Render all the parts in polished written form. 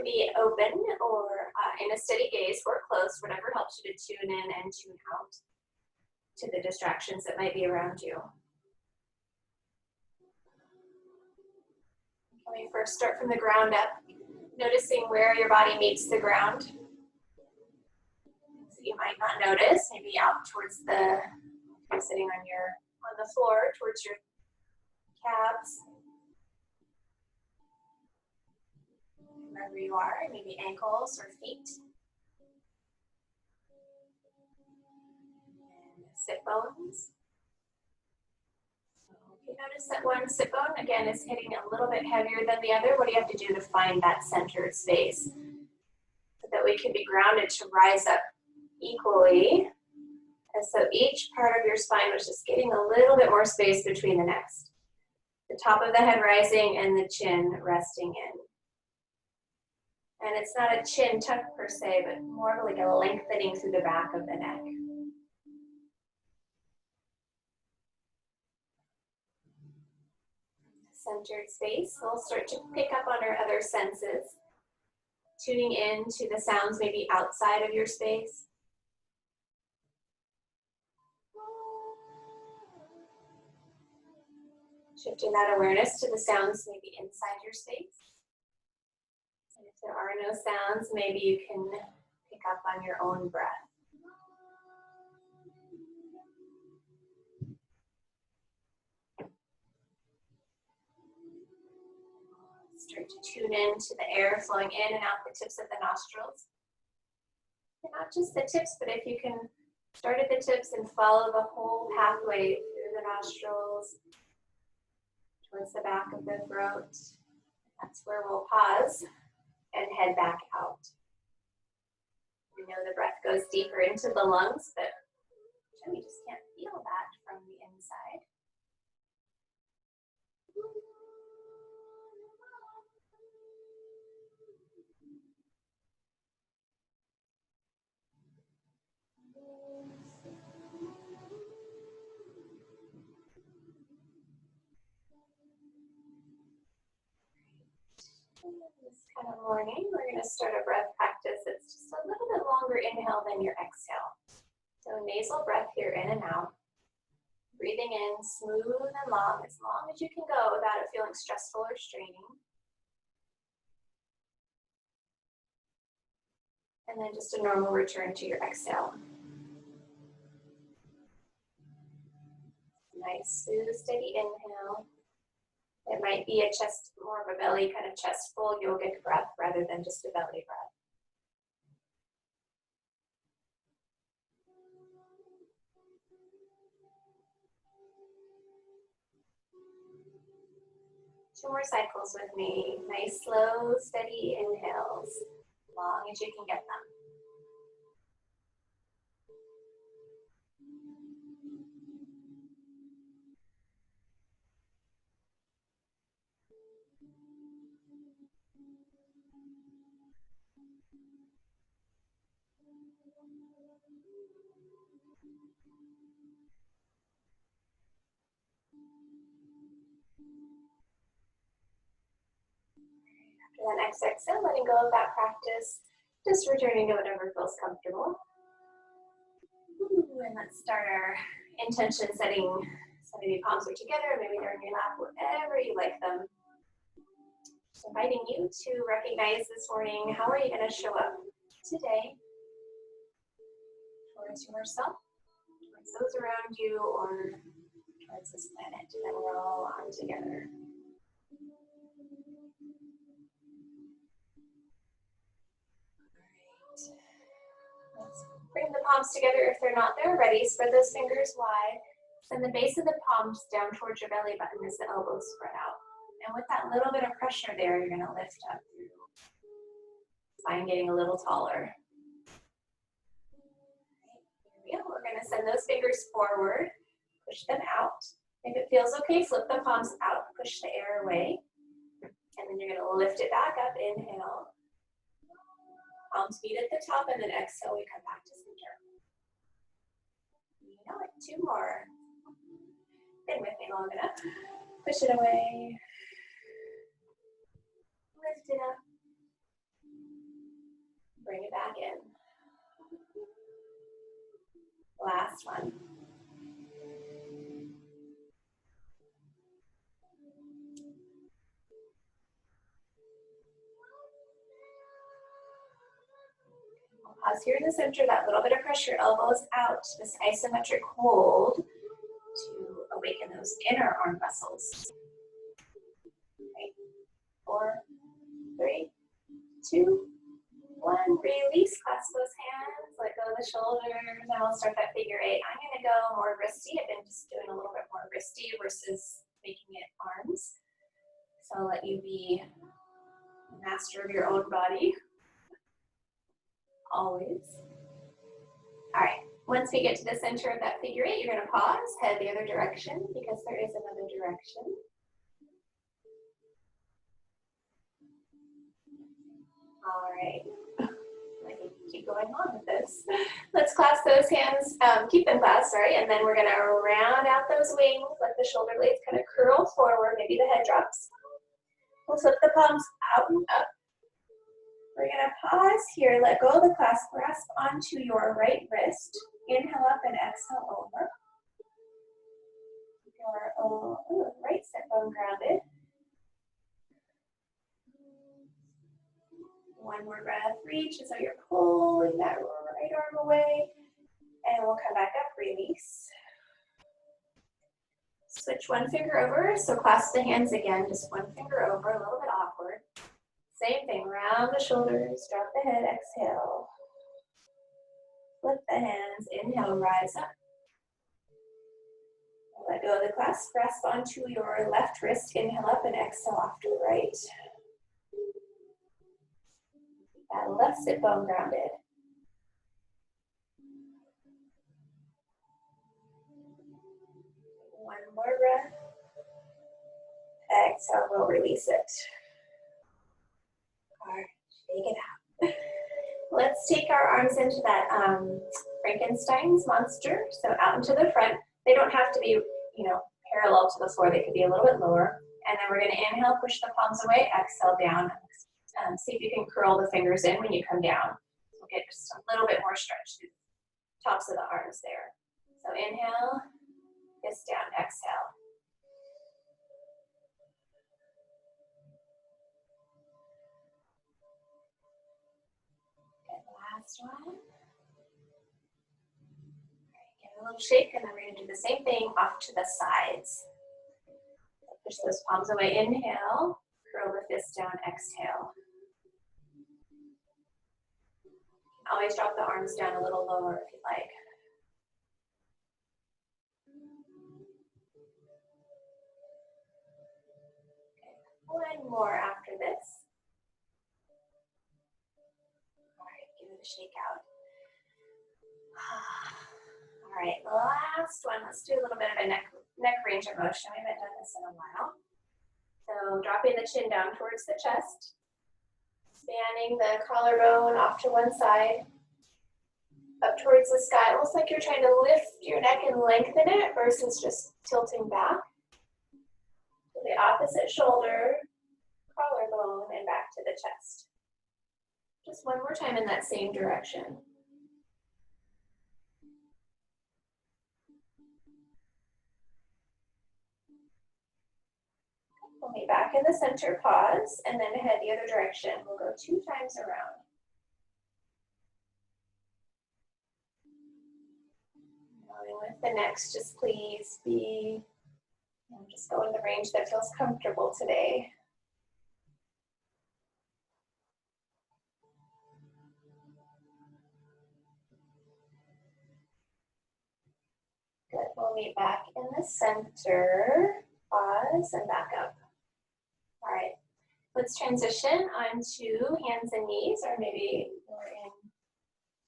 be open or in a steady gaze or closed, whatever helps you to tune in and tune out to the distractions that might be around you. Let me first start from the ground up, noticing where your body meets the ground. So you might not notice, maybe out towards the, you're sitting on the floor, towards your calves. Wherever you are, maybe ankles or feet. And sit bones. So if you notice that one sit bone, again, is hitting a little bit heavier than the other, what do you have to do to find that centered space? So that we can be grounded to rise up equally. And so each part of your spine was just getting a little bit more space between the next. The top of the head rising and the chin resting in. And it's not a chin tuck per se, but more of like a lengthening through the back of the neck. Centered space. We'll start to pick up on our other senses, tuning in to the sounds maybe outside of your space. Shifting that awareness to the sounds maybe inside your space. And if there are no sounds, maybe you can pick up on your own breath. Start to tune in to the air flowing in and out the tips of the nostrils. And not just the tips, but if you can start at the tips and follow the whole pathway through the nostrils, towards the back of the throat. That's where we'll pause and head back out. We know the breath goes deeper into the lungs, but we just can't feel that from the inside. This kind of morning, we're going to start a breath practice that's just a little bit longer inhale than your exhale. So nasal breath here, in and out. Breathing in smooth and long as you can go without it feeling stressful or straining. And then just a normal return to your exhale. Nice, smooth, steady inhale. It might be a chest, more of a belly kind of chest full yogic breath rather than just a belly breath. Two more cycles with me. Nice, slow, steady inhales, long as you can get them. After that next exhale, letting go of that practice, just returning to whatever feels comfortable. And let's start our intention setting. So maybe palms are together, maybe they're in your lap, wherever you like them. So inviting you to recognize this morning, how are you going to show up today towards yourself, towards those around you, or towards this planet that we're all on together. Let's bring the palms together if they're not there already. Spread those fingers wide. Send the base of the palms down towards your belly button as the elbows spread out. And with that little bit of pressure there, you're going to lift up through spine getting a little taller. Here we go. We're going to send those fingers forward. Push them out. If it feels okay, flip the palms out. Push the air away. And then you're going to lift it back up. Inhale. Palms meet at the top, and then exhale, we come back to center. You know it, two more. Stay with me long enough. Push it away. Lift it up. in. Last one. Pause here in the center, that little bit of pressure, elbows out, this isometric hold to awaken those inner arm muscles. Okay. 4, 3, 2, 1. Release, clasp those hands, let go of the shoulders. Now we'll start that figure 8. I'm going to go more wristy. I've been just doing a little bit more wristy versus making it arms. So I'll let you be master of your own body. Always. All right, once we get to the center of that figure 8, you're going to pause, head the other direction because there is another direction. All right, I can keep going on with this. Let's clasp those hands, keep them clasped, sorry, and then we're going to round out those wings, let the shoulder blades kind of curl forward, maybe the head drops. We'll flip the palms out and up. We're going to pause here, let go of the clasp, grasp onto your right wrist. Inhale up and exhale over. Your right sit bone grounded. One more breath, reach as though you're pulling that right arm away. And we'll come back up, release. Switch one finger over, so clasp the hands again, just one finger over, a little bit awkward. Same thing, round the shoulders, drop the head, exhale. Flip the hands, inhale, rise up. Let go of the clasp, grasp onto your left wrist, inhale up and exhale off to the right. That left sit bone grounded. One more breath. Exhale, we'll release it. All right, shake it out. Let's take our arms into that Frankenstein's monster, so out into the front. They don't have to be, parallel to the floor. They could be a little bit lower. And then we're going to inhale, push the palms away, exhale down. See if you can curl the fingers in when you come down. We'll get just a little bit more stretch through the tops of the arms there. So inhale, fist down, exhale. Last one. All right, give it a little shake, and then we're going to do the same thing off to the sides. Push those palms away, inhale, curl the fist down, exhale. Always drop the arms down a little lower if you'd like. Okay, one more after this. Give it a shake out. All right, last one. Let's do a little bit of a neck range of motion. We haven't done this in a while. So dropping the chin down towards the chest, spanning the collarbone off to one side, up towards the sky, almost like you're trying to lift your neck and lengthen it versus just tilting back. To the opposite shoulder, collarbone, and back to the chest. Just one more time in that same direction. We'll meet back in the center, pause, and then head the other direction. We'll go 2 times around. Going with the next, just please be, just go in the range that feels comfortable today. Good, we'll meet back in the center, pause, and back up. All right, let's transition onto hands and knees, or maybe you're in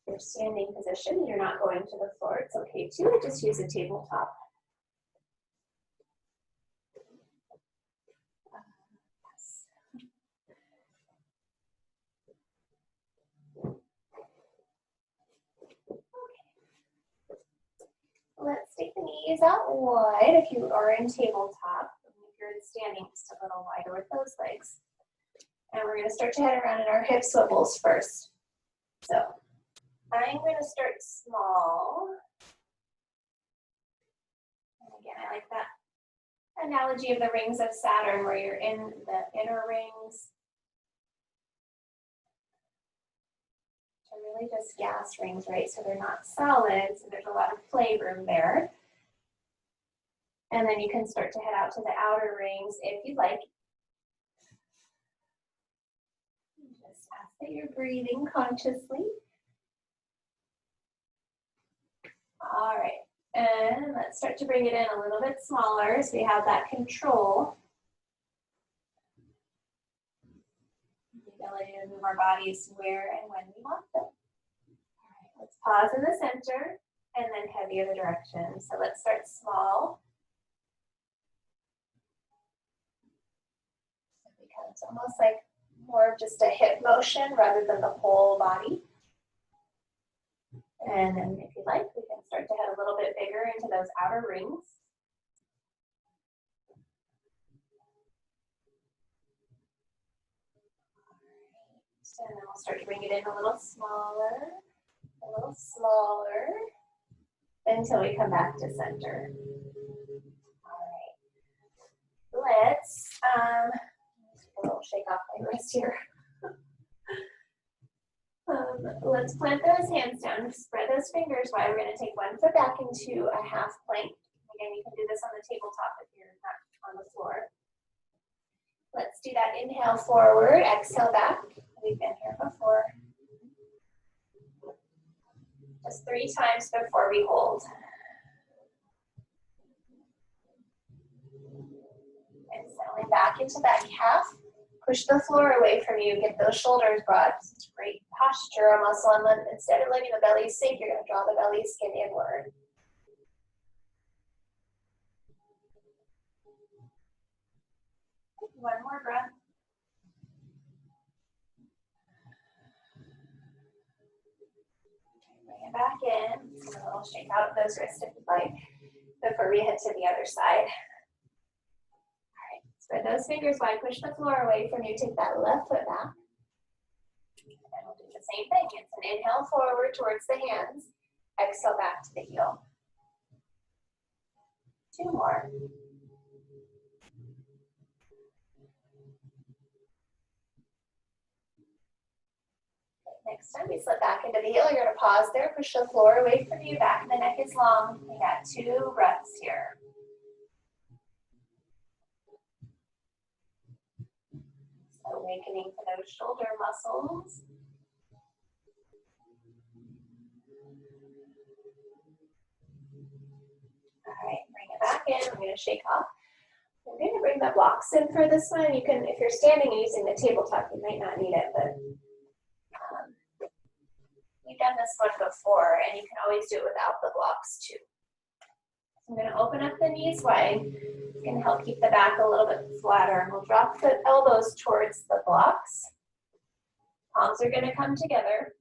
your standing position. You're not going to the floor, it's okay too. Just use a tabletop. Let's take the knees out wide if you are in tabletop. If you're standing, just a little wider with those legs. And we're going to start to head around in our hip swivels first. So I'm going to start small. And again, I like that analogy of the rings of Saturn where you're in the inner rings. They're really just gas rings, right? So they're not solid, so there's a lot of playroom there. And then you can start to head out to the outer rings if you'd like. Just ask that you're breathing consciously. All right, and let's start to bring it in a little bit smaller so we have that control. The ability to move our bodies where and when we want them. All right, let's pause in the center and then head the other direction. So let's start small. It becomes almost like more of just a hip motion rather than the whole body. And then if you like, we can start to head a little bit bigger into those outer rings. And then we'll start to bring it in a little smaller, until we come back to center. All right, let's a little shake off my wrist here. Let's plant those hands down, spread those fingers wide. We're going to take one foot back into a half plank. Again, you can do this on the tabletop if you're not on the floor. Let's do that. Inhale forward, exhale back. We've been here before. Just 3 times before we hold. Exhaling back into that calf. Push the floor away from you. Get those shoulders broad. It's great posture muscle. And then instead of letting the belly sink, you're going to draw the belly skin inward. One more breath. Bring it back in. A little shake out of those wrists if you'd like before we head to the other side. All right, spread those fingers wide. Push the floor away from you. Take that left foot back. And we'll do the same thing. It's an inhale forward towards the hands. Exhale back to the heel. 2 more. Next time we slip back into the heel, you're going to pause there, push the floor away from you, back and the neck is long. We got 2 breaths here. So awakening for those shoulder muscles. All right, bring it back in. I'm going to shake off. I'm going to bring the blocks in for this one. You can, if you're standing and using the tabletop, you might not need it, but we've done this one before, and you can always do it without the blocks too. I'm going to open up the knees wide. It's going to help keep the back a little bit flatter, and we'll drop the elbows towards the blocks. Palms are going to come together,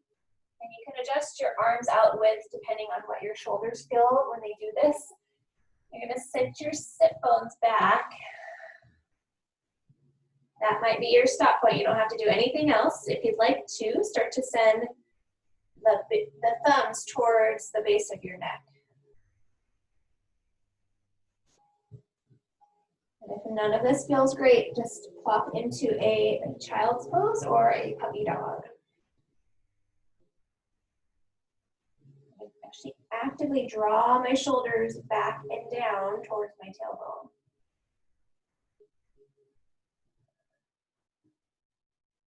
and you can adjust your arms out width depending on what your shoulders feel when they do this. You're going to sit your sit bones back. That might be your stop point. You don't have to do anything else. If you'd like to, start to send the thumbs towards the base of your neck. And if none of this feels great, just plop into a child's pose or a puppy dog. I actually actively draw my shoulders back and down towards my tailbone.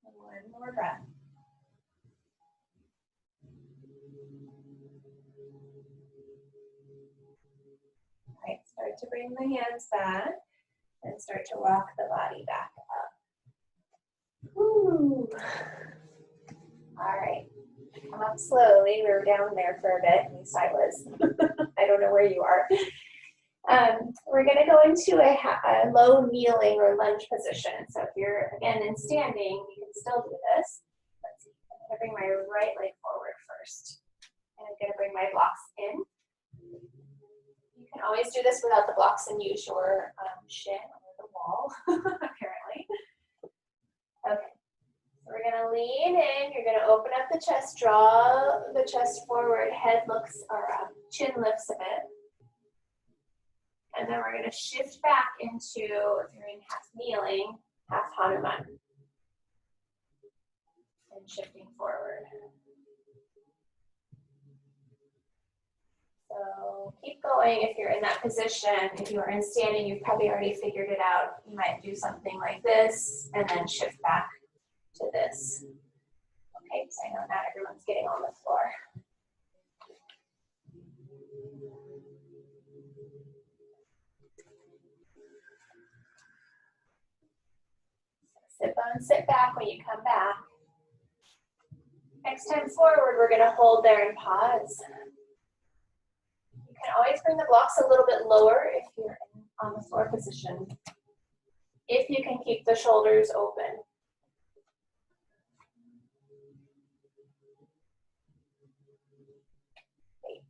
One more breath. All right, start to bring the hands back and start to rock the body back up. Woo. All right, come up slowly. We were down there for a bit, at least I was. I don't know where you are. We're going to go into a low kneeling or lunge position. So if you're, again, in standing, you can still do this. Let's see. I'm going to bring my right leg forward first. And I'm going to bring my blocks in. You can always do this without the blocks and use your shin or the wall, apparently. Okay. So we're going to lean in, you're gonna open up the chest, draw the chest forward, head looks, or chin lifts a bit. And then we're gonna shift back into, if you're in half kneeling, half Hanuman. And shifting forward. So keep going if you're in that position. If you are in standing, you've probably already figured it out. You might do something like this and then shift back to this. Okay, so I know not everyone's getting on the floor. Sit bones, sit back when you come back. Next time forward, we're going to hold there and pause. You can always bring the blocks a little bit lower if you're on the floor position, if you can keep the shoulders open. Great.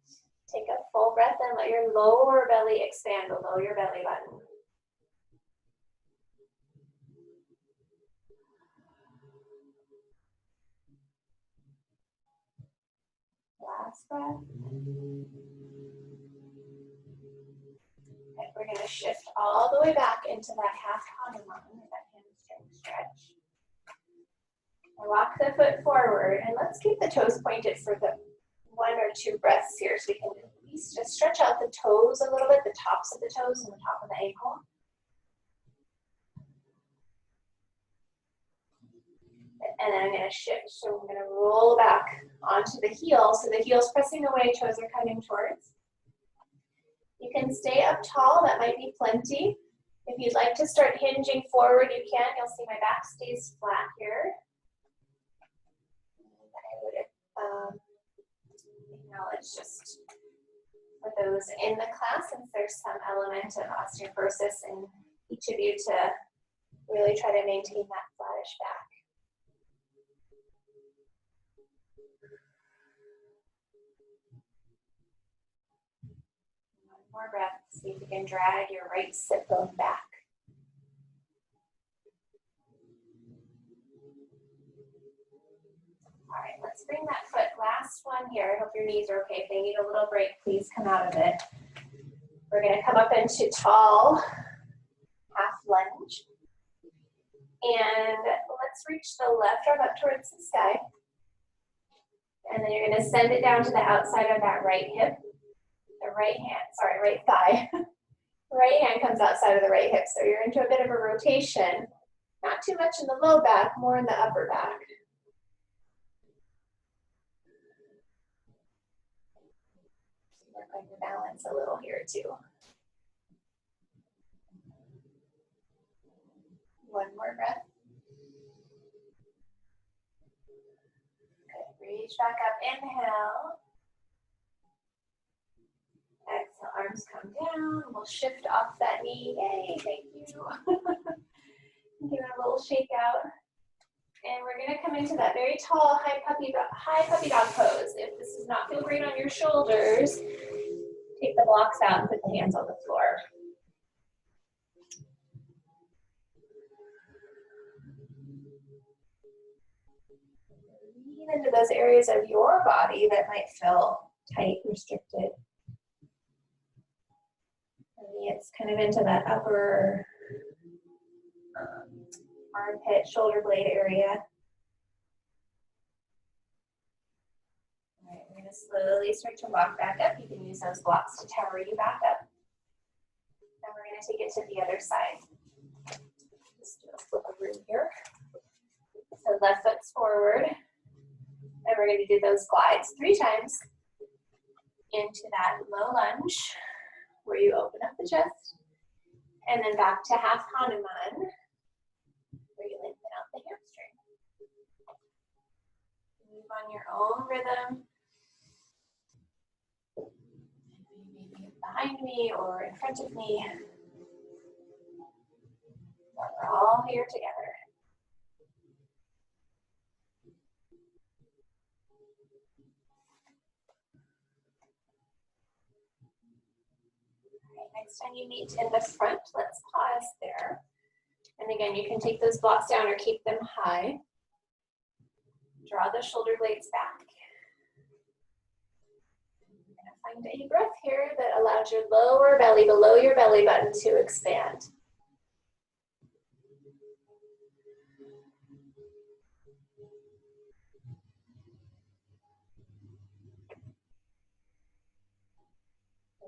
Take a full breath and let your lower belly expand below your belly button. Last breath. Okay, we're going to shift all the way back into that half Hanuman, that hamstring stretch. Walk the foot forward, and let's keep the toes pointed for the 1 or 2 breaths here, so we can at least just stretch out the toes a little bit, the tops of the toes and the top of the ankle. And then I'm going to shift, so we're going to roll back onto the heels, so the heels pressing away, toes are coming towards. You can stay up tall, that might be plenty. If you'd like to start hinging forward, you can. You'll see my back stays flat here. I would acknowledge just for those in the class, since there's some element of osteoporosis in each of you, to really try to maintain that flattish back. More breath. See if you can drag your right sit bone back. All right, let's bring that foot. Last one here. I hope your knees are okay. If they need a little break, please come out of it. We're going to come up into tall half lunge. And let's reach the left arm up towards the sky. And then you're going to send it down to the outside of that right hip. The right thigh. Right hand comes outside of the right hip, so you're into a bit of a rotation. Not too much in the low back, more in the upper back. Work on your balance a little here too. One more breath. Good. Reach back up. Inhale. Exhale, arms come down. We'll shift off that knee. Yay, thank you. Give it a little shake out. And we're going to come into that very tall, high puppy dog pose. If this does not feel great on your shoulders, take the blocks out and put the hands on the floor. Lean into those areas of your body that might feel tight, restricted. Maybe it's kind of into that upper armpit, shoulder blade area. All right, we're going to slowly start to walk back up. You can use those blocks to tower you back up. Now we're going to take it to the other side. Just do a flip of room here. So left foot's forward. And we're going to do those glides 3 times into that low lunge, where you open up the chest, and then back to half Hanuman, where you lengthen out the hamstring. Move on your own rhythm. Maybe behind me or in front of me. We're all here together. Next time you meet in the front, let's pause there. And again, you can take those blocks down or keep them high. Draw the shoulder blades back. Find a breath here that allows your lower belly, below your belly button, to expand.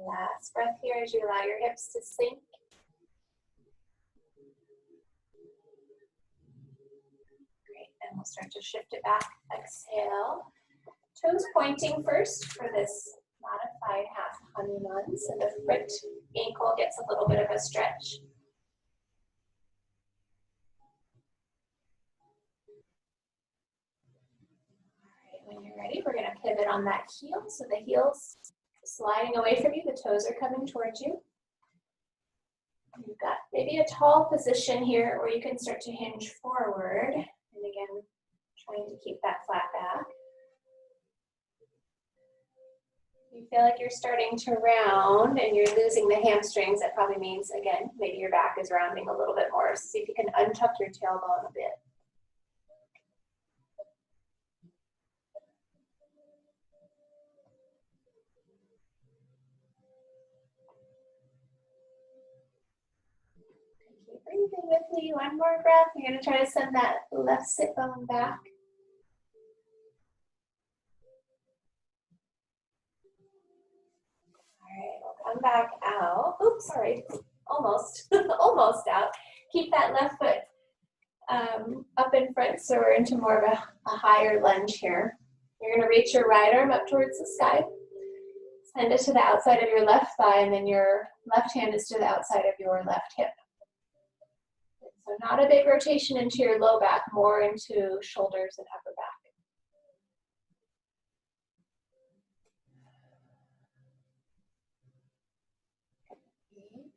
Last breath here as you allow your hips to sink. Great, and we'll start to shift it back. Exhale. Toes pointing first for this modified half hanuman, so the foot ankle gets a little bit of a stretch. All right, when you're ready, we're going to pivot on that heel, so the heel's sliding away from you, the toes are coming towards you. You've got maybe a tall position here, or you can start to hinge forward, and again, trying to keep that flat back. You feel like you're starting to round and you're losing the hamstrings, that probably means, again, maybe your back is rounding a little bit more. So see if you can untuck your tailbone a bit. Keep breathing with me. One more breath. You're going to try to send that left sit bone back. All right, we'll come back out. Oops, sorry, almost, almost out. Keep that left foot up in front, so we're into more of a higher lunge here. You're gonna reach your right arm up towards the sky. Send it to the outside of your left thigh, and then your left hand is to the outside of your left hip. So not a big rotation into your low back, more into shoulders and upper back.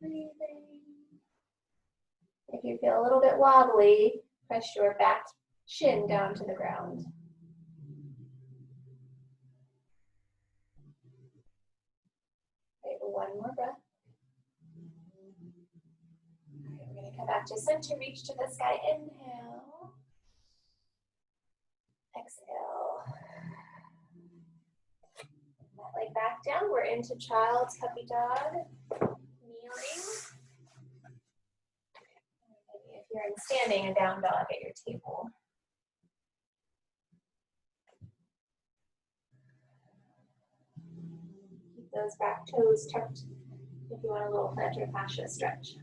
Breathing. If you feel a little bit wobbly, press your back shin down to the ground. Okay, one more breath. All right, we're going to come back to center, reach to the sky. Inhale. Exhale. That leg back down. We're into child's puppy dog. Kneeling. Maybe if you're in standing, a down dog at your table. Keep those back toes tucked if you want a little plantar fascia stretch.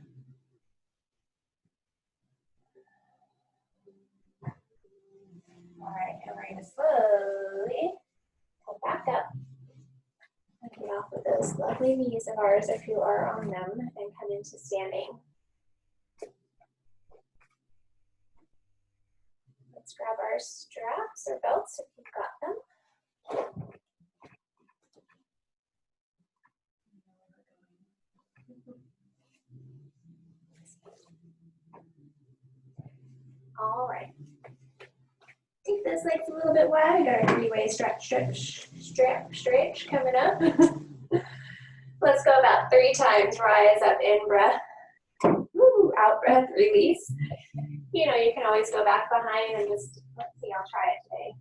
All right, and we're going to slowly pull back up. Get off of those lovely knees of ours if you are on them, and come into standing. Let's grab our straps or belts if you've got them. All right. Take those legs a little bit wide. We got our three-way stretch coming up. Let's go about 3 times. Rise up, in breath. Woo, out breath, release. You know, you can always go back behind and just, let's see, I'll try it today.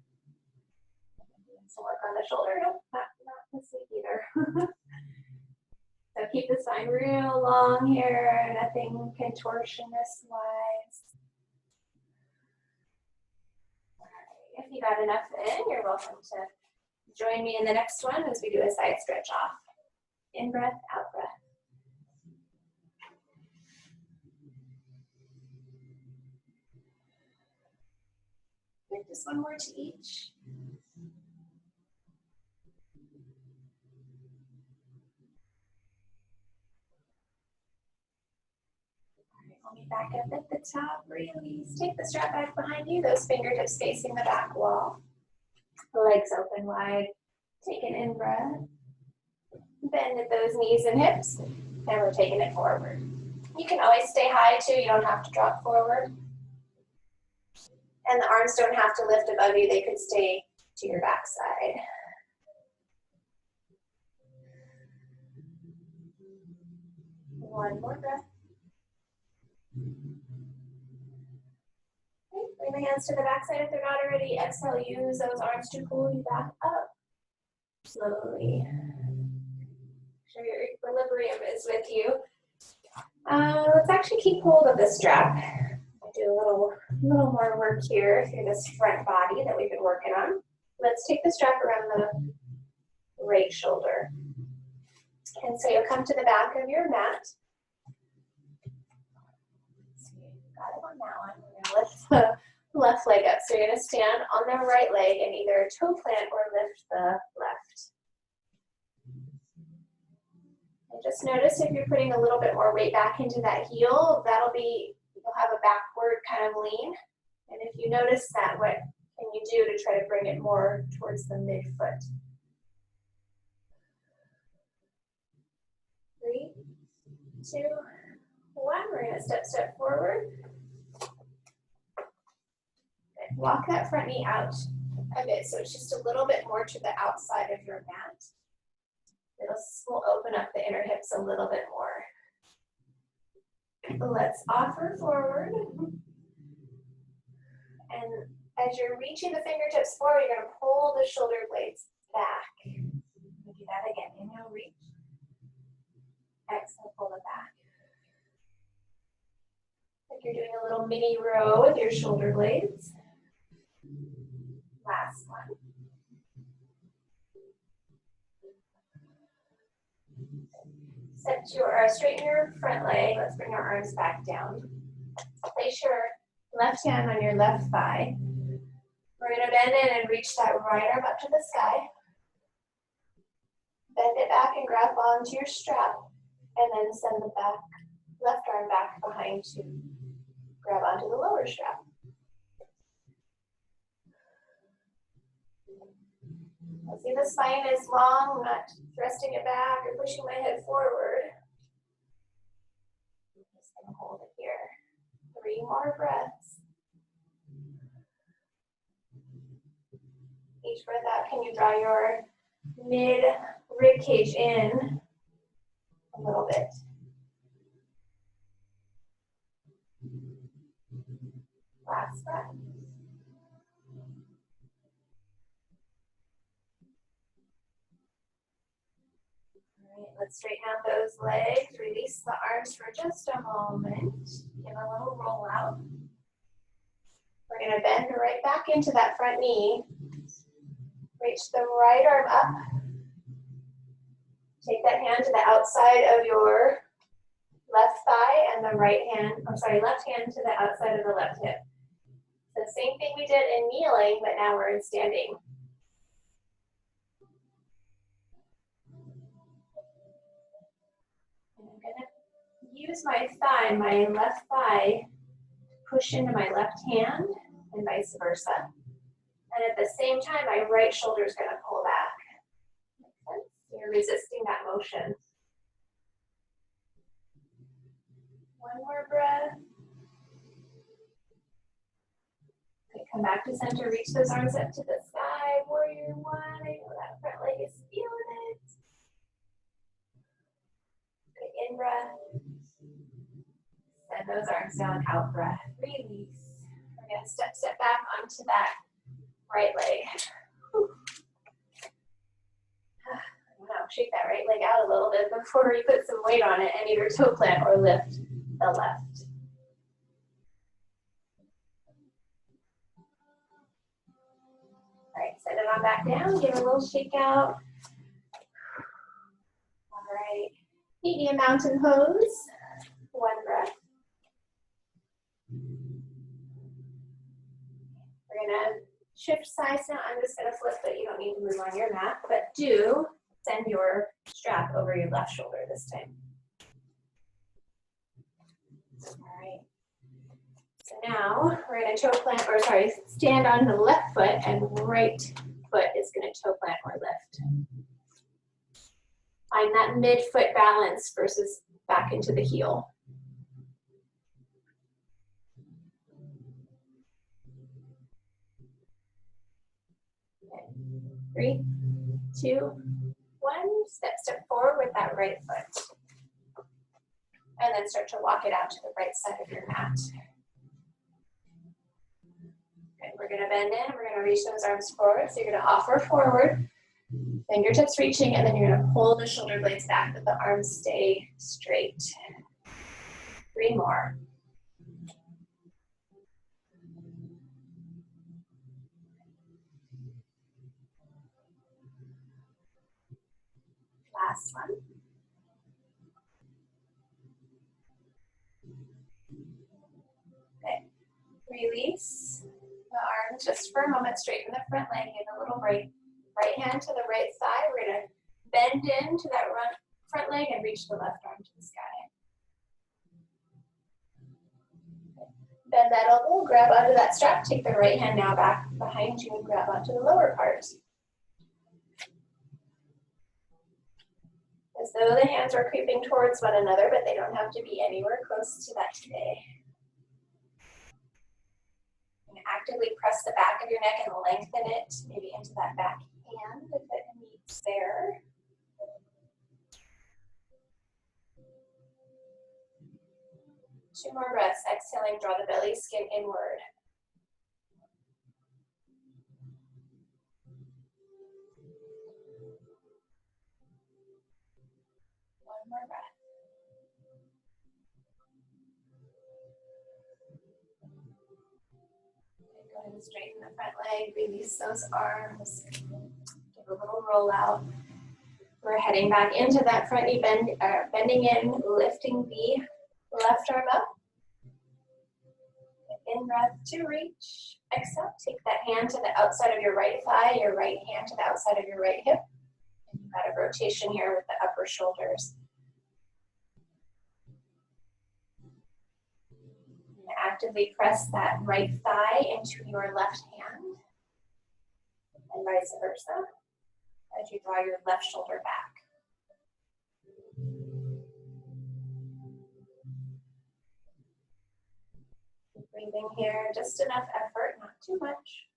So work on the shoulder. Nope, not this week either. So keep the spine real long here, nothing contortionist-wise. If you got enough in, you're welcome to join me in the next one as we do a side stretch off. In breath, out breath. Good, just one more to each. All right, we'll be back up at the top. Release. Take the strap back behind you, those fingertips facing the back wall. Legs open wide. Take an in breath. Bend at those knees and hips, and we're taking it forward. You can always stay high too, you don't have to drop forward. And the arms don't have to lift above you, they could stay to your backside. One more breath. Okay, Bring the hands to the backside if they're not already. Exhale, use those arms to pull you back up. Slowly. Make sure your equilibrium is with you. Let's actually keep hold of the strap. I'll do a little more work here through this front body that we've been working on. Let's take the strap around the right shoulder. And so you'll come to the back of your mat. Got it on that one. We're going to lift the left leg up. So you're going to stand on the right leg and either toe plant or lift the left. And just notice if you're putting a little bit more weight back into that heel, you'll have a backward kind of lean. And if you notice that, what can you do to try to bring it more towards the midfoot? 3, 2, 1. We're going to step forward. Good. Walk that front knee out a bit, so it's just a little bit more to the outside of your mat. This will open up the inner hips a little bit more. Let's offer forward. And as you're reaching the fingertips forward, you're going to pull the shoulder blades back. We'll do that again. Inhale, reach. Exhale, pull it back. Like you're doing a little mini row with your shoulder blades. Last one. Straighten your front leg. Let's bring our arms back down. Place your left hand on your left thigh. We're going to bend in and reach that right arm up to the sky. Bend it back and grab onto your strap, and then send the left arm back behind to grab onto the lower strap. I'll see the spine is long, I'm not thrusting it back or pushing my head forward. I'm just going to hold it here. 3 more breaths. Each breath out, can you draw your mid rib cage in a little bit? Last breath. Let's straighten out those legs, release the arms for just a moment. Give a little roll out. We're going to bend right back into that front knee. Reach the right arm up. Take that hand to the outside of your left thigh and the left hand to the outside of the left hip. The same thing we did in kneeling, but now we're in standing. And I'm going to use my left thigh, to push into my left hand and vice versa. And at the same time, my right shoulder is going to pull back. Make sense? You're resisting that motion. One more breath. Okay, come back to center. Reach those arms up to the sky. Warrior 1. I know that front leg is feeling it. Okay, in breath. Send those arms down. Out breath. Release. We're going to step back onto that right leg. Whew. I don't know, shake that right leg out a little bit before you put some weight on it and either toe plant or lift the left. All right, set it on back down, give it a little shake out. All right, medium mountain pose. 1 breath. We're gonna shift sides now. I'm just going to flip it. You don't need to move on your mat, but do send your strap over your left shoulder this time. All right. So now we're going to stand on the left foot, and right foot is going to toe plant or lift. Find that midfoot balance versus back into the heel. 3, 2, 1. Step forward with that right foot. And then start to walk it out to the right side of your mat. We're going to bend in, we're going to reach those arms forward. So you're going to offer forward, fingertips reaching, and then you're going to pull the shoulder blades back, but the arms stay straight. 3 more. Last one. Okay. Release the arms just for a moment. Straighten the front leg. Give a little break. Right hand to the right thigh. We're going to bend into that front leg and reach the left arm to the sky. Bend that elbow, grab onto that strap. Take the right hand now back behind you and grab onto the lower part. As though the hands are creeping towards one another, but they don't have to be anywhere close to that today. And actively press the back of your neck and lengthen it, maybe into that back hand if it meets there. Two more breaths. Exhaling, draw the belly, skin inward. One more breath. Okay, go ahead and straighten the front leg, release those arms. Give a little roll out. We're heading back into that front knee bend, bending in, lifting the left arm up. In breath to reach. Exhale, take that hand to the outside of your right thigh, your right hand to the outside of your right hip. And you've got a rotation here with the upper shoulders. And actively press that right thigh into your left hand. And vice versa as you draw your left shoulder back. Breathing here, just enough effort, not too much.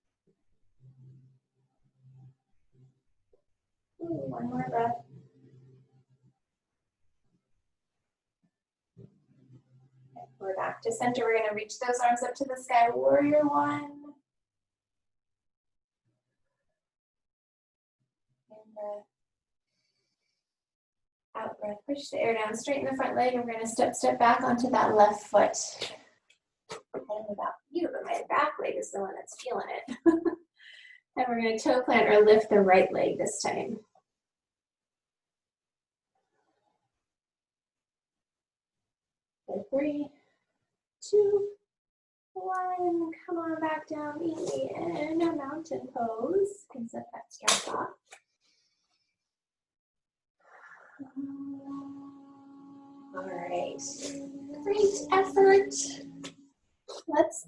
One more breath. Okay, we're back to center. We're going to reach those arms up to the sky. Warrior one. In breath. Out breath. Push the air down. Straighten the front leg. And we're going to step back onto that left foot. I don't know about you, but my back leg is the one that's feeling it. And we're going to toe plant or lift the right leg this time. Okay, 3, 2, 1. Come on back down easy in a mountain pose. You can set that strap off. All right. Great effort. Let's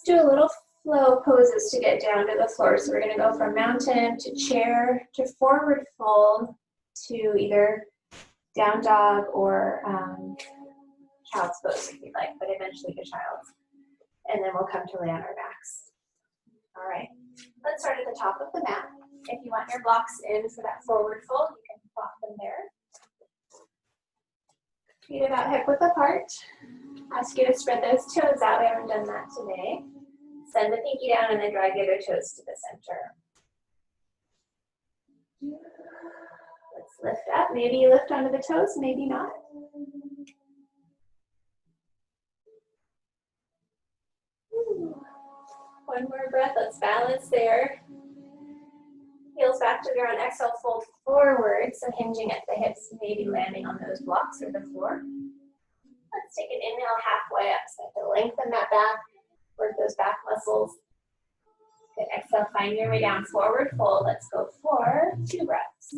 do a little flow poses to get down to the floor. So we're going to go from mountain to chair to forward fold to either down dog or child's pose if you'd like, but eventually to child's. And then we'll come to lay on our backs. All right. Let's start at the top of the mat. If you want your blocks in for that forward fold, you can plop them there. Feet about hip width apart. Ask you to spread those toes out. We haven't done that today. Send the pinky down and then drag the other toes to the center. Let's lift up. Maybe you lift onto the toes, maybe not. One more breath. Let's balance there. Heels back to the ground. Exhale, fold forward. So hinging at the hips, maybe landing on those blocks or the floor. Let's take an inhale halfway up. So to lengthen that back, work those back muscles. Good. Exhale, find your way down. Forward fold. Let's go for 2 breaths.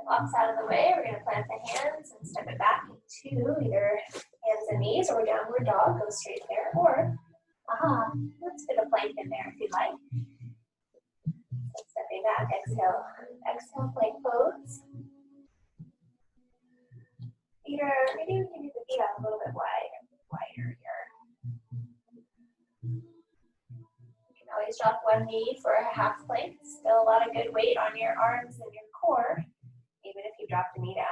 Blocks out of the way. We're going to plant the hands and step it back into either hands and knees or downward dog. Go straight there. Or, let's fit a plank in there if you'd like. So stepping back, exhale. Exhale, plank pose. Maybe we can do the feet out a little bit wider here. You can always always drop one knee for a half plank. Still a lot of good weight on your arms and your core, even if you dropped a knee down.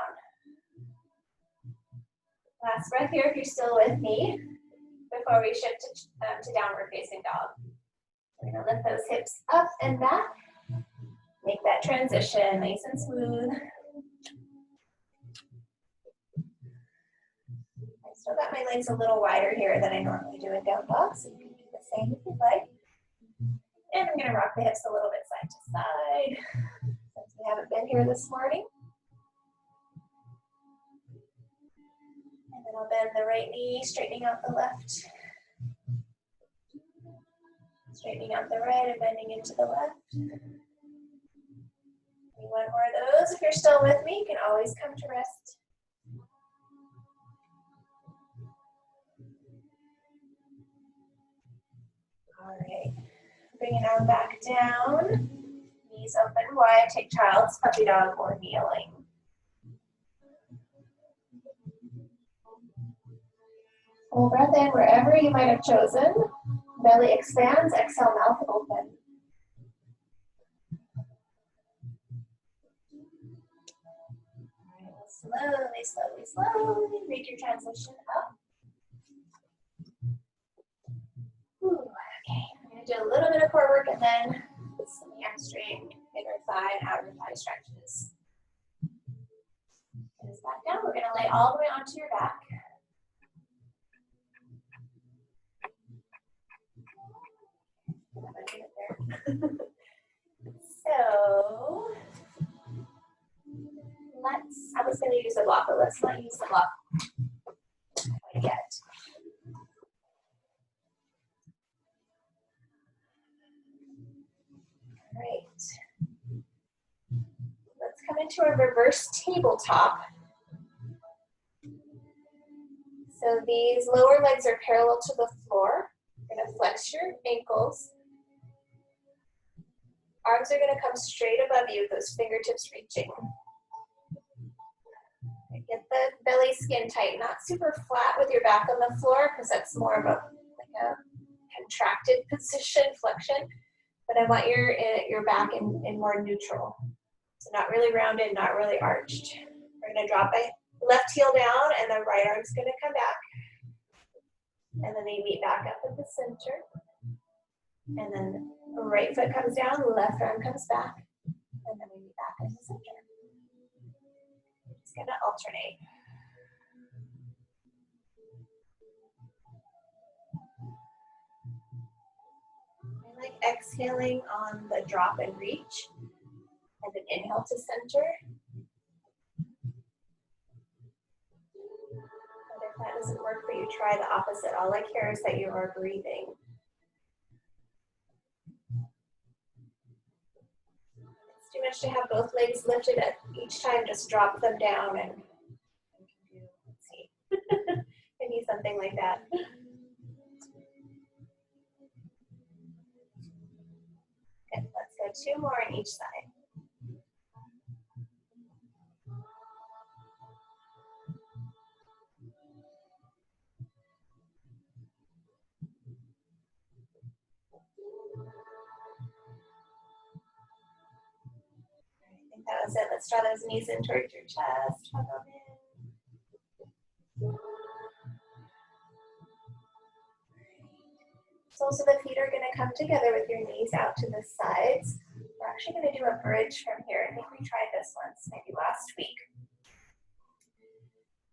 Last breath here if you're still with me before we shift to downward facing dog. We're going to lift those hips up and back. Make that transition nice and smooth. I still got my legs a little wider here than I normally do in down dog, so you can do the same if you'd like. And I'm going to rock the hips a little bit side to side since we haven't been here this morning. And then I'll bend the right knee, straightening out the left. Straightening out the right and bending into the left. One more of those. If you're still with me, you can always come to rest. All right. Bring it on back down. Knees open wide. Take child's puppy dog or kneeling. Full breath in wherever you might have chosen. Belly expands. Exhale, mouth open. Slowly, slowly, slowly make your transition up. Ooh, okay, I'm going to do a little bit of core work and then some hamstring, inner thigh, and outer thigh stretches. Get us back down. We're going to lay all the way onto your back. So, I was going to use a block, but let's not use the block quite yet. All right. Let's come into a reverse tabletop. So these lower legs are parallel to the floor. You're going to flex your ankles. Arms are going to come straight above you, those fingertips reaching. Get the belly skin tight, not super flat with your back on the floor because that's more of a contracted position, flexion. But I want your back in more neutral. So not really rounded, not really arched. We're going to drop my left heel down and the right arm's going to come back. And then they meet back up at the center. And then right foot comes down, left arm comes back. And then we meet back in the center. It's going to alternate. I like exhaling on the drop and reach, and then inhale to center. But if that doesn't work for you, try the opposite. All I care is that you are breathing. It's too much to have both legs lifted at each time. Just drop them down and let's see. Maybe something like that. Okay, let's go 2 more on each side. I think that was it. Let's draw those knees in towards your chest. Hug them in. So the feet are going to come together with your knees out to the sides. We're actually going to do a bridge from here. I think we tried this once, maybe last week.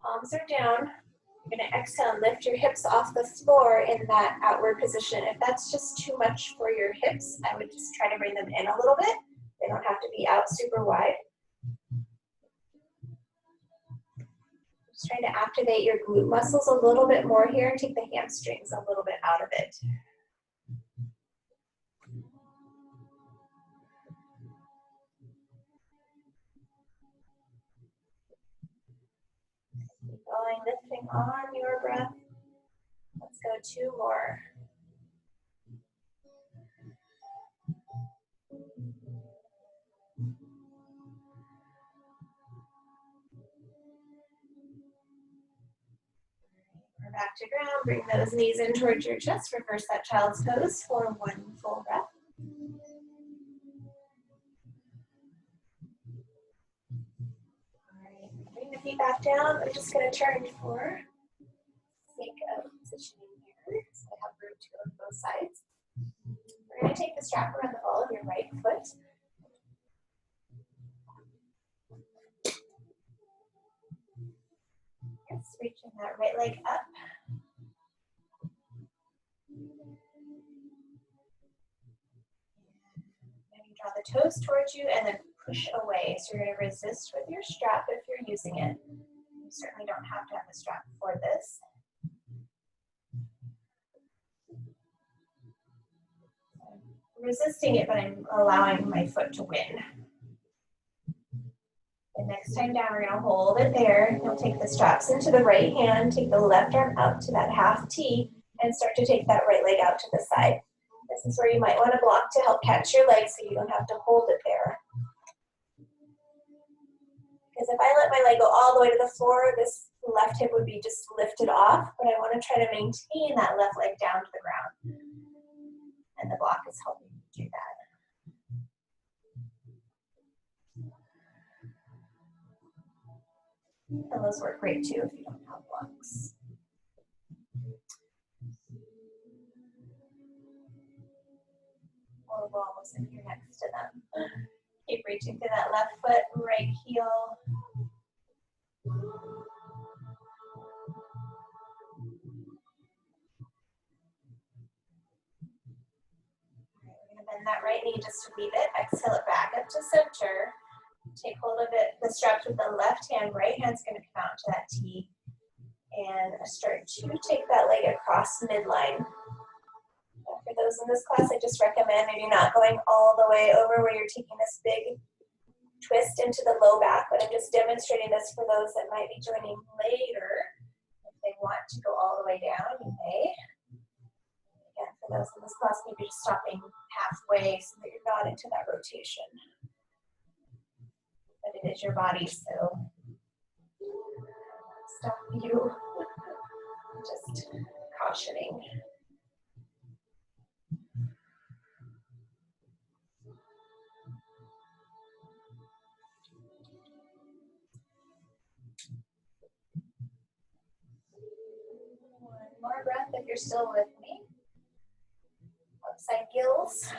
Palms are down. You're going to exhale and lift your hips off the floor in that outward position. If that's just too much for your hips, I would just try to bring them in a little bit. They don't have to be out super wide. Just trying to activate your glute muscles a little bit more here and take the hamstrings a little bit out of it. Keep going, lifting on your breath. Let's go 2 more. Back to ground, bring those knees in towards your chest, reverse that child's pose for 1 full breath. feet back down. I'm just going to turn for sake of positioning here. So I have room to go to both sides. We're going to take the strap around the ball of your right foot. Yes, reaching that right leg up. Maybe draw the toes towards you and then push away. So you're going to resist with your strap if you're using it. You certainly don't have to have a strap for this. I'm resisting it, but I'm allowing my foot to win. And next time down, we're going to hold it there. You'll take the straps into the right hand, take the left arm out to that half T, and start to take that right leg out to the side. This is where you might want to block to help catch your leg so you don't have to hold it there. Because if I let my leg go all the way to the floor, this left hip would be just lifted off, but I want to try to maintain that left leg down to the ground. And the block is helping you do that. Pillows work great too if you don't have blocks. Or walls if you're next to them. Keep reaching through that left foot, right heel. We're going to bend that right knee just to leave it. Exhale it back up to center. Take hold of it, the straps with the left hand. Right hand's going to come out to that T. And start to take that leg across midline. For those in this class, I just recommend maybe not going all the way over where you're taking this big twist into the low back, but I'm just demonstrating this for those that might be joining later. If they want to go all the way down, you may. Again, for those in this class, maybe just stopping halfway so that you're not into that rotation. But it is your body, so stop you. Just cautioning. One more breath if you're still with me. Upside gills.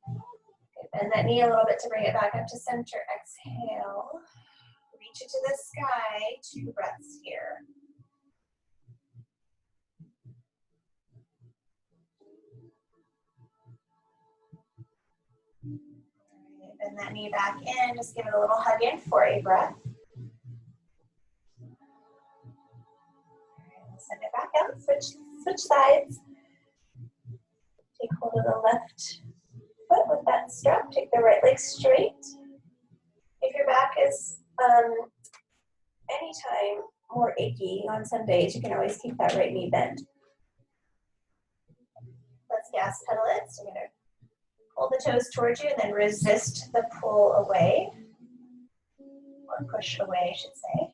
Okay, bend that knee a little bit to bring it back up to center. Exhale. Reach it to the sky. 2 breaths here. Right, bend that knee back in. Just give it a little hug in for a breath. Send it back out, switch sides. Take hold of the left foot with that strap. Take the right leg straight. If your back is anytime more achy on some days, you can always keep that right knee bent. Let's gas pedal it. So you're going to hold the toes towards you and then resist the pull away. Or push away, I should say.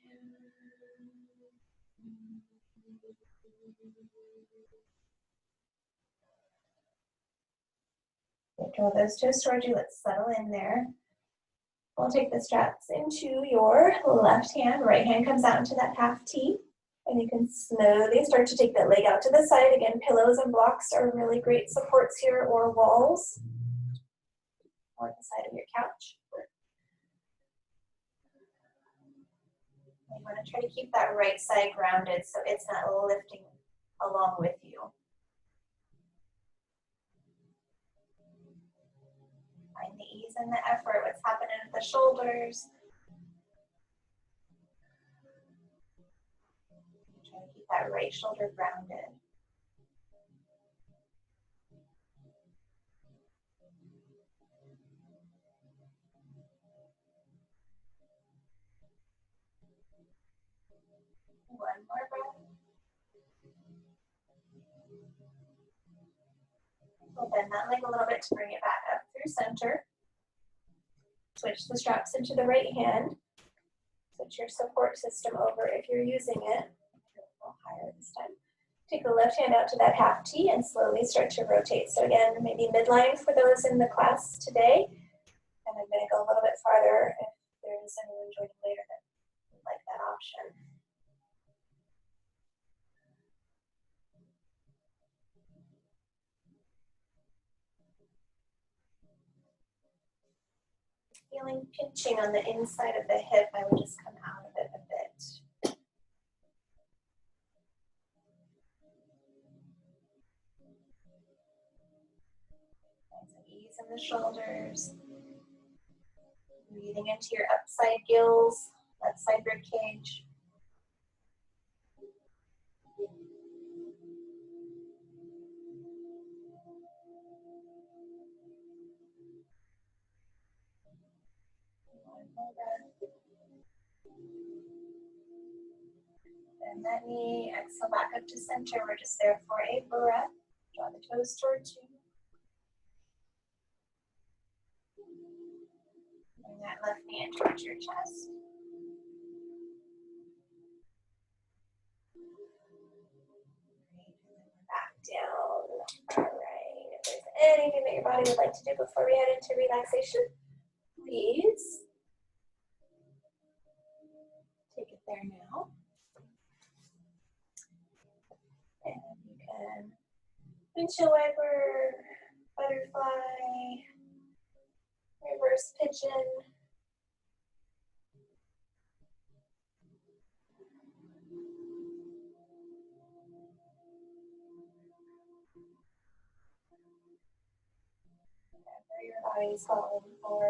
Draw those toes towards you. Let's settle in there. We'll take the straps into your left hand. Right hand comes out into that half T. And you can slowly start to take that leg out to the side. Again, pillows and blocks are really great supports here, or walls, or the side of your couch. You want to try to keep that right side grounded so it's not lifting along with you. Find the ease and the effort, what's happening at the shoulders. Try to keep that right shoulder grounded. One more breath. We'll bend that leg a little bit to bring it back up through center. Switch the straps into the right hand. Switch your support system over if you're using it. A little higher this time. Take the left hand out to that half T and slowly start to rotate. So again, maybe midline for those in the class today. And I'm going to go a little bit farther if there's anyone joining later that would like that option. Feeling pinching on the inside of the hip, I would just come out of it a bit. Find some ease in the shoulders. Breathing into your upside gills, left side rib cage. One more breath. Bend that knee, exhale back up to center. We're just there for a breath. Draw the toes towards you. Bring that left knee in towards your chest. Great. And then we're back down. All right. If there's anything that your body would like to do before we head into relaxation, please take it there now. And you can windshield wiper, butterfly, reverse pigeon. Whatever your body's calling for.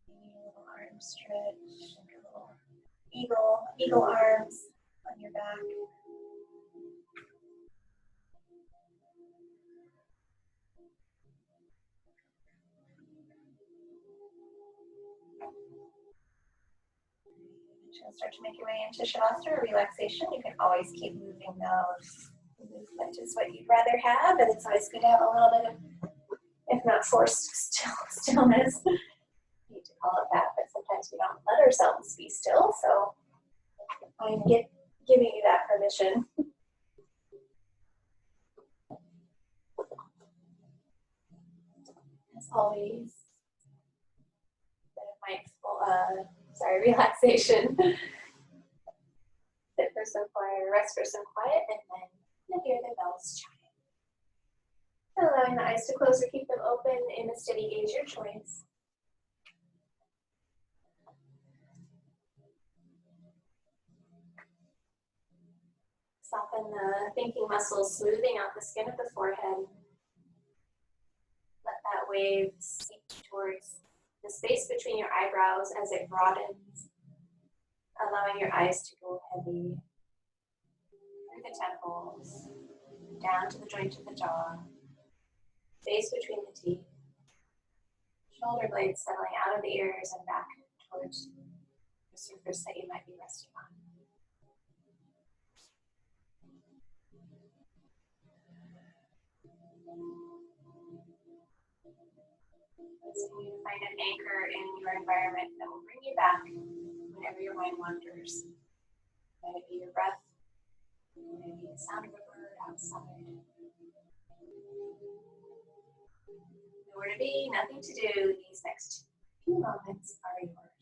Maybe a little arm stretch, like a little eagle arms on your back. You're going to start to make your way into Shavasana or relaxation. You can always keep moving those. Movement is what you'd rather have, but it's always good to have a little bit of, if not forced stillness. I hate to call it that, but sometimes we don't let ourselves be still, so I'm giving you that permission. As always, relaxation. Sit for some quiet, rest for some quiet, and then you'll hear the bells chime. Allowing the eyes to close or keep them open in a steady gaze, your choice. Soften the thinking muscles, smoothing out the skin of the forehead. Let that wave seep towards the space between your eyebrows as it broadens, allowing your eyes to go heavy through the temples, down to the joint of the jaw, space between the teeth, shoulder blades settling out of the ears and back towards the surface that you might be resting on. Asking you to find an anchor in your environment that will bring you back whenever your mind wanders. Might it be your breath, maybe the sound of a bird outside. Nowhere to be, nothing to do. These next few moments are yours.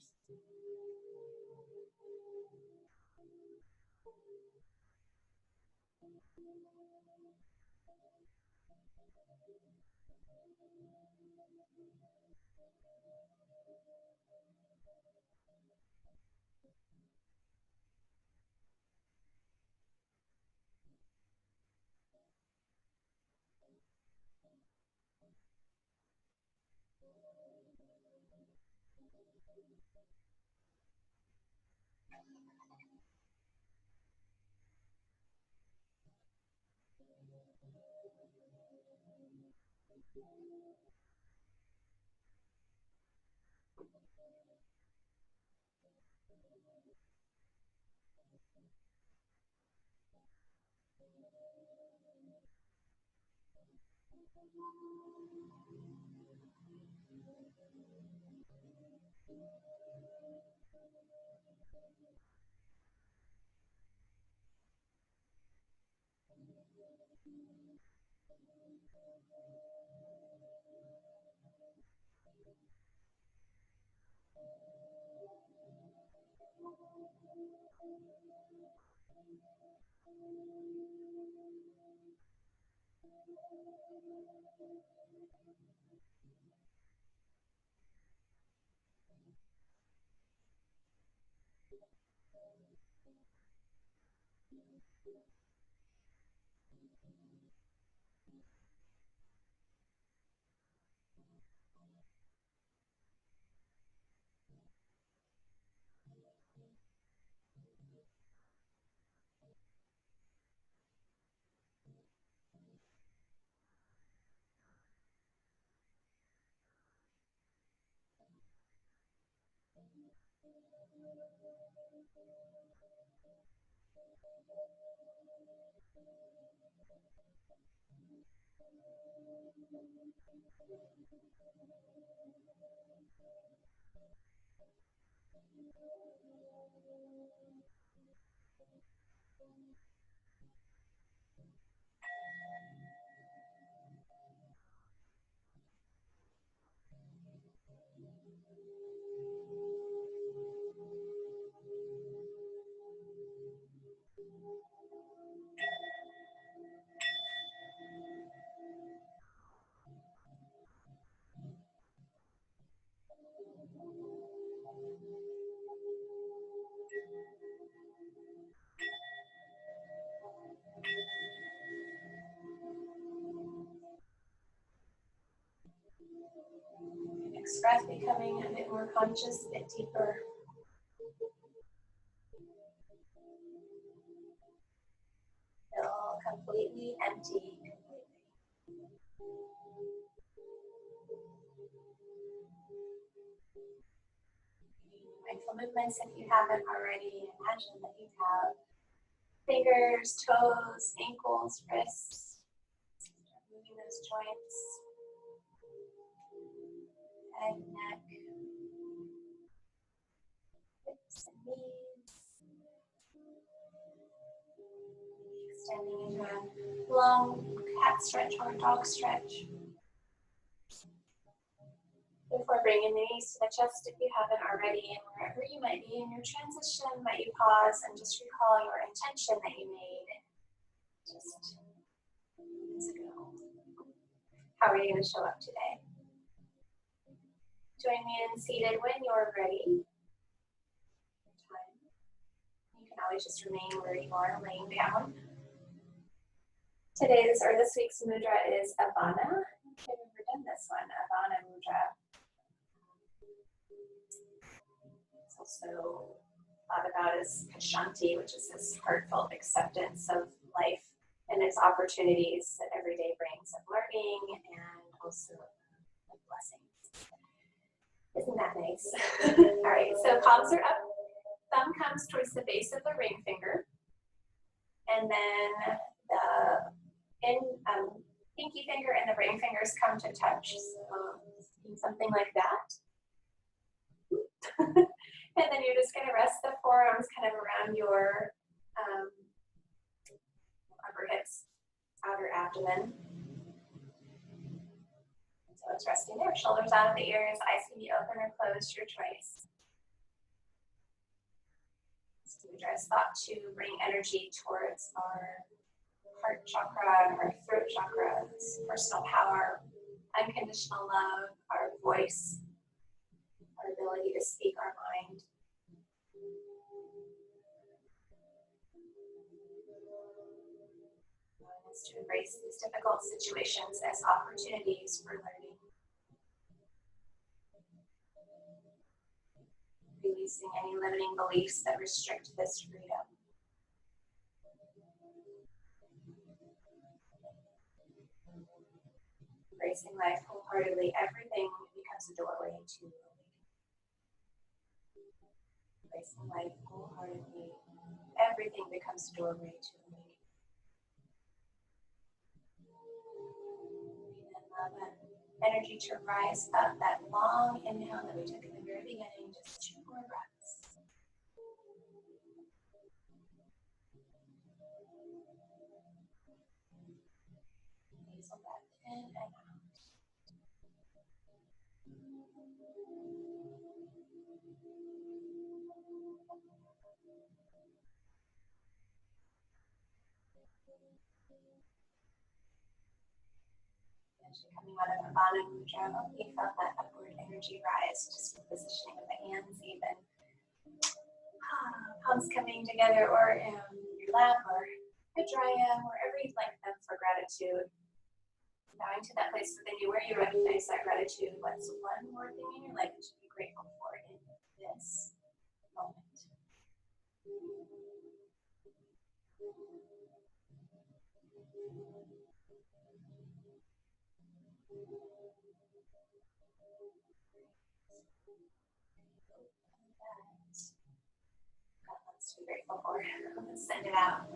Next breath becoming a bit more conscious, a bit deeper. Feel completely empty. Mindful movements, if you haven't already, imagine that you have fingers, toes, ankles, wrists. Start moving those joints. Head, neck, hips and knees. Extending into a long cat stretch or dog stretch. Before bringing the knees to the chest, if you haven't already, and wherever you might be in your transition, might you pause and just recall your intention that you made just minutes ago. How are you going to show up today? Join me in seated when you're ready. You can always just remain where you are, laying down. Today's or this week's mudra is Avahana. I've never done this one, Avahana mudra. It's also thought about as Kashanti, which is this heartfelt acceptance of life and its opportunities that every day brings of learning and also of blessings. Isn't that nice? All right, so palms are up. Thumb comes towards the base of the ring finger. And then the pinky finger and the ring fingers come to touch. So something like that. And then you're just going to rest the forearms kind of around your upper hips, outer abdomen. So it's resting there. Shoulders out of the ears, eyes can be open or closed, your choice. This mudra is thought to bring energy towards our heart chakra, our throat chakra, personal power, unconditional love, our voice, our ability to speak our mind. Is to embrace these difficult situations as opportunities for learning. Releasing any limiting beliefs that restrict this freedom. Embracing life wholeheartedly, everything becomes a doorway to awakening. Embracing life wholeheartedly, everything becomes a doorway to awakening. Allow that energy to rise up, that long inhale that we took at the very beginning, just 2 more breaths. Nasal breath in and out. Coming out of Avahana Mudra, we felt that upward energy rise, just the positioning of the hands even. Palms coming together or in your lap or Vajrayana, wherever you'd like them for gratitude. Bowing to that place within you where you recognize that gratitude. What's one more thing in your life that you'd be grateful for in this moment? To be grateful for. Let's send it out.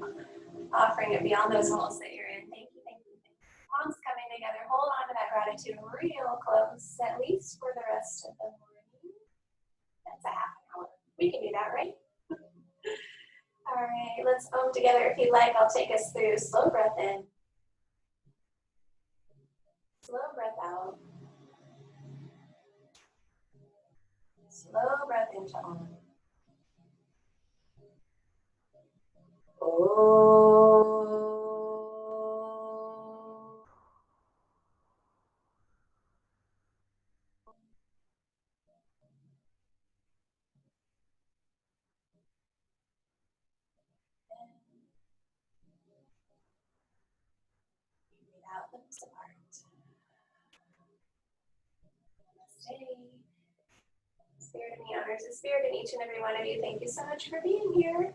Offering it beyond those walls that you're in. Thank you, thank you, thank you. Palms coming together. Hold on to that gratitude real close, at least for the rest of the morning. That's a half an hour. We can do that, right? All right, let's together. If you'd like, I'll take us through slow breath in. Slow breath out. Slow breath into Om. Breathe out, lips apart. Namaste. Spirit of me honors the spirit in each and every one of you. Thank you so much for being here.